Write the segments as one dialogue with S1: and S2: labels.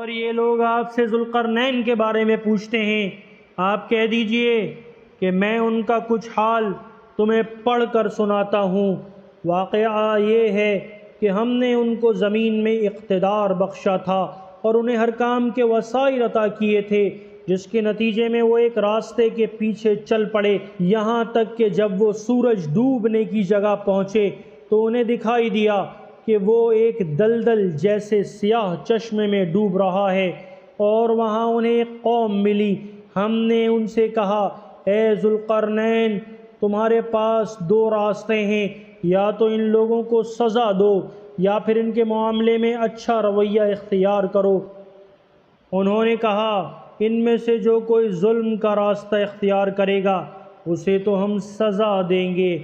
S1: اور یہ لوگ آپ سے ذوالقرنین کے بارے میں پوچھتے ہیں، آپ کہہ دیجئے کہ میں ان کا کچھ حال تمہیں پڑھ کر سناتا ہوں۔ واقعہ یہ ہے کہ ہم نے ان کو زمین میں اقتدار بخشا تھا اور انہیں ہر کام کے وسائل عطا کیے تھے، جس کے نتیجے میں وہ ایک راستے کے پیچھے چل پڑے، یہاں تک کہ جب وہ سورج ڈوبنے کی جگہ پہنچے تو انہیں دکھائی دیا کہ وہ ایک دلدل جیسے سیاہ چشمے میں ڈوب رہا ہے، اور وہاں انہیں ایک قوم ملی۔ ہم نے ان سے کہا، اے ذوالقرنین، تمہارے پاس دو راستے ہیں، یا تو ان لوگوں کو سزا دو یا پھر ان کے معاملے میں اچھا رویہ اختیار کرو۔ انہوں نے کہا، ان میں سے جو کوئی ظلم کا راستہ اختیار کرے گا اسے تو ہم سزا دیں گے،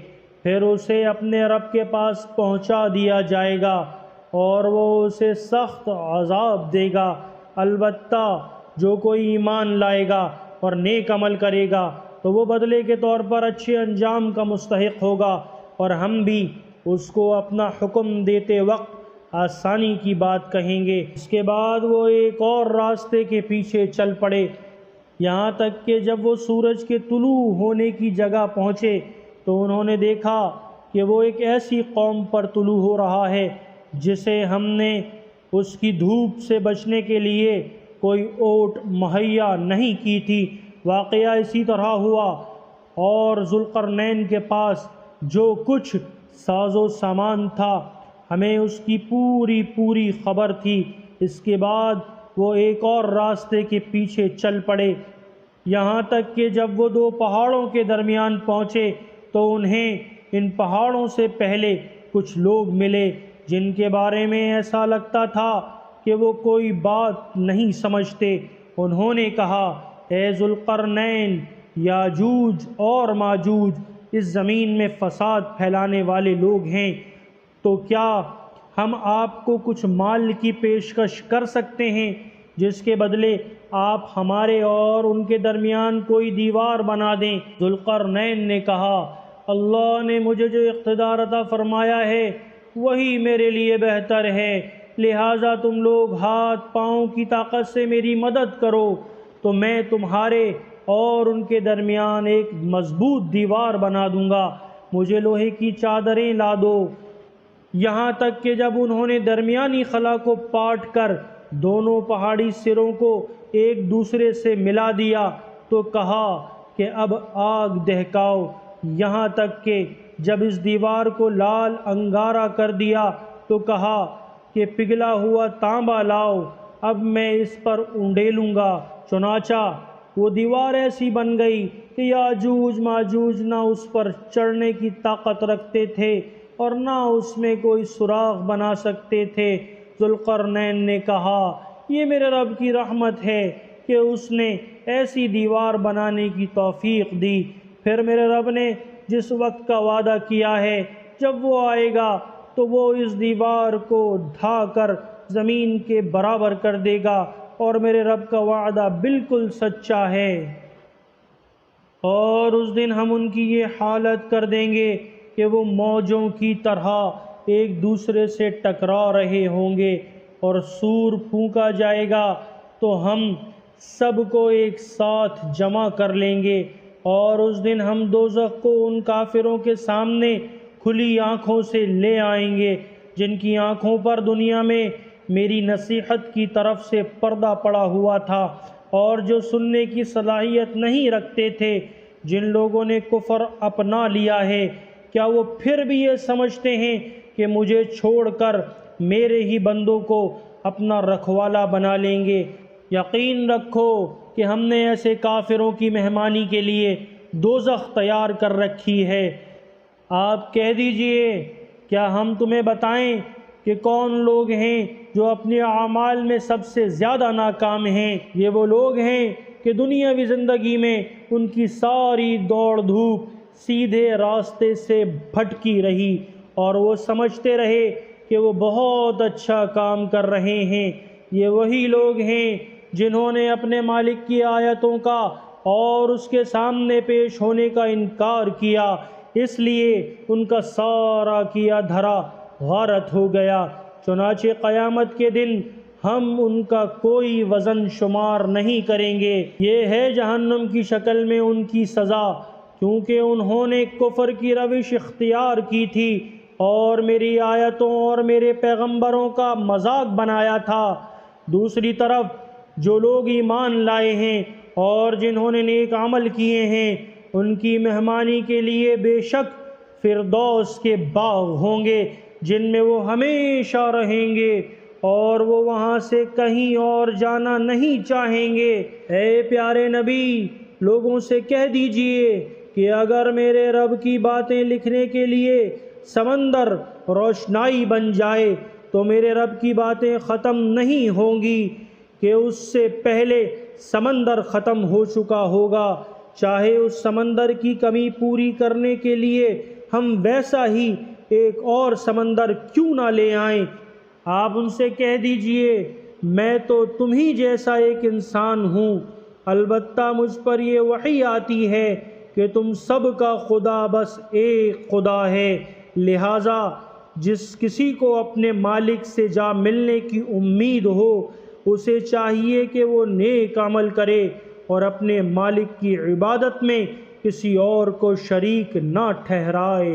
S1: پھر اسے اپنے رب کے پاس پہنچا دیا جائے گا اور وہ اسے سخت عذاب دے گا۔ البتہ جو کوئی ایمان لائے گا اور نیک عمل کرے گا تو وہ بدلے کے طور پر اچھے انجام کا مستحق ہوگا، اور ہم بھی اس کو اپنا حکم دیتے وقت آسانی کی بات کہیں گے۔ اس کے بعد وہ ایک اور راستے کے پیچھے چل پڑے، یہاں تک کہ جب وہ سورج کے طلوع ہونے کی جگہ پہنچے تو انہوں نے دیکھا کہ وہ ایک ایسی قوم پر طلوع ہو رہا ہے جسے ہم نے اس کی دھوپ سے بچنے کے لیے کوئی اوٹ مہیا نہیں کی تھی۔ واقعہ اسی طرح ہوا، اور ذوالقرنین کے پاس جو کچھ ساز و سامان تھا ہمیں اس کی پوری خبر تھی۔ اس کے بعد وہ ایک اور راستے کے پیچھے چل پڑے، یہاں تک کہ جب وہ دو پہاڑوں کے درمیان پہنچے تو انہیں ان پہاڑوں سے پہلے کچھ لوگ ملے جن کے بارے میں ایسا لگتا تھا کہ وہ کوئی بات نہیں سمجھتے۔ انہوں نے کہا، اے ذوالقرنین، یاجوج اور ماجوج اس زمین میں فساد پھیلانے والے لوگ ہیں، تو کیا ہم آپ کو کچھ مال کی پیشکش کر سکتے ہیں جس کے بدلے آپ ہمارے اور ان کے درمیان کوئی دیوار بنا دیں؟ ذوالقرنین نے کہا، اللہ نے مجھے جو اقتدار عطا فرمایا ہے وہی میرے لیے بہتر ہے، لہٰذا تم لوگ ہاتھ پاؤں کی طاقت سے میری مدد کرو تو میں تمہارے اور ان کے درمیان ایک مضبوط دیوار بنا دوں گا۔ مجھے لوہے کی چادریں لا دو۔ یہاں تک کہ جب انہوں نے درمیانی خلا کو پاٹ کر دونوں پہاڑی سروں کو ایک دوسرے سے ملا دیا تو کہا کہ اب آگ دہکاؤ، یہاں تک کہ جب اس دیوار کو لال انگارہ کر دیا تو کہا کہ پگھلا ہوا تانبا لاؤ، اب میں اس پر انڈیلوں گا۔ چنانچہ وہ دیوار ایسی بن گئی کہ یاجوج ماجوج نہ اس پر چڑھنے کی طاقت رکھتے تھے اور نہ اس میں کوئی سوراخ بنا سکتے تھے۔ ذوالقرنین نے کہا، یہ میرے رب کی رحمت ہے کہ اس نے ایسی دیوار بنانے کی توفیق دی، پھر میرے رب نے جس وقت کا وعدہ کیا ہے جب وہ آئے گا تو وہ اس دیوار کو ڈھا کر زمین کے برابر کر دے گا، اور میرے رب کا وعدہ بالکل سچا ہے۔ اور اس دن ہم ان کی یہ حالت کر دیں گے کہ وہ موجوں کی طرح ایک دوسرے سے ٹکرا رہے ہوں گے، اور سور پھونکا جائے گا تو ہم سب کو ایک ساتھ جمع کر لیں گے، اور اس دن ہم دوزخ کو ان کافروں کے سامنے کھلی آنکھوں سے لے آئیں گے جن کی آنکھوں پر دنیا میں میری نصیحت کی طرف سے پردہ پڑا ہوا تھا اور جو سننے کی صلاحیت نہیں رکھتے تھے۔ جن لوگوں نے کفر اپنا لیا ہے، کیا وہ پھر بھی یہ سمجھتے ہیں کہ مجھے چھوڑ کر میرے ہی بندوں کو اپنا رکھوالا بنا لیں گے؟ یقین رکھو کہ ہم نے ایسے کافروں کی مہمانی کے لیے دوزخ تیار کر رکھی ہے۔ آپ کہہ دیجئے، کیا ہم تمہیں بتائیں کہ کون لوگ ہیں جو اپنے اعمال میں سب سے زیادہ ناکام ہیں؟ یہ وہ لوگ ہیں کہ دنیاوی زندگی میں ان کی ساری دوڑ دھوپ سیدھے راستے سے بھٹکی رہی اور وہ سمجھتے رہے کہ وہ بہت اچھا کام کر رہے ہیں۔ یہ وہی لوگ ہیں جنہوں نے اپنے مالک کی آیتوں کا اور اس کے سامنے پیش ہونے کا انکار کیا، اس لیے ان کا سارا کیا دھرا غارت ہو گیا۔ چنانچہ قیامت کے دن ہم ان کا کوئی وزن شمار نہیں کریں گے۔ یہ ہے جہنم کی شکل میں ان کی سزا، کیونکہ انہوں نے کفر کی روش اختیار کی تھی اور میری آیتوں اور میرے پیغمبروں کا مذاق بنایا تھا۔ دوسری طرف جو لوگ ایمان لائے ہیں اور جنہوں نے نیک عمل کیے ہیں، ان کی مہمانی کے لیے بے شک فردوس کے باغ ہوں گے جن میں وہ ہمیشہ رہیں گے اور وہ وہاں سے کہیں اور جانا نہیں چاہیں گے۔ اے پیارے نبی، لوگوں سے کہہ دیجئے کہ اگر میرے رب کی باتیں لکھنے کے لیے سمندر روشنائی بن جائے تو میرے رب کی باتیں ختم نہیں ہوں گی کہ اس سے پہلے سمندر ختم ہو چکا ہوگا، چاہے اس سمندر کی کمی پوری کرنے کے لیے ہم ویسا ہی ایک اور سمندر کیوں نہ لے آئیں۔ آپ ان سے کہہ دیجئے میں تو تم ہی جیسا ایک انسان ہوں، البتہ مجھ پر یہ وحی آتی ہے کہ تم سب کا خدا بس ایک خدا ہے، لہٰذا جس کسی کو اپنے مالک سے جا ملنے کی امید ہو اسے چاہیے کہ وہ نیک عمل کرے اور اپنے مالک کی عبادت میں کسی اور کو شریک نہ ٹھہرائے۔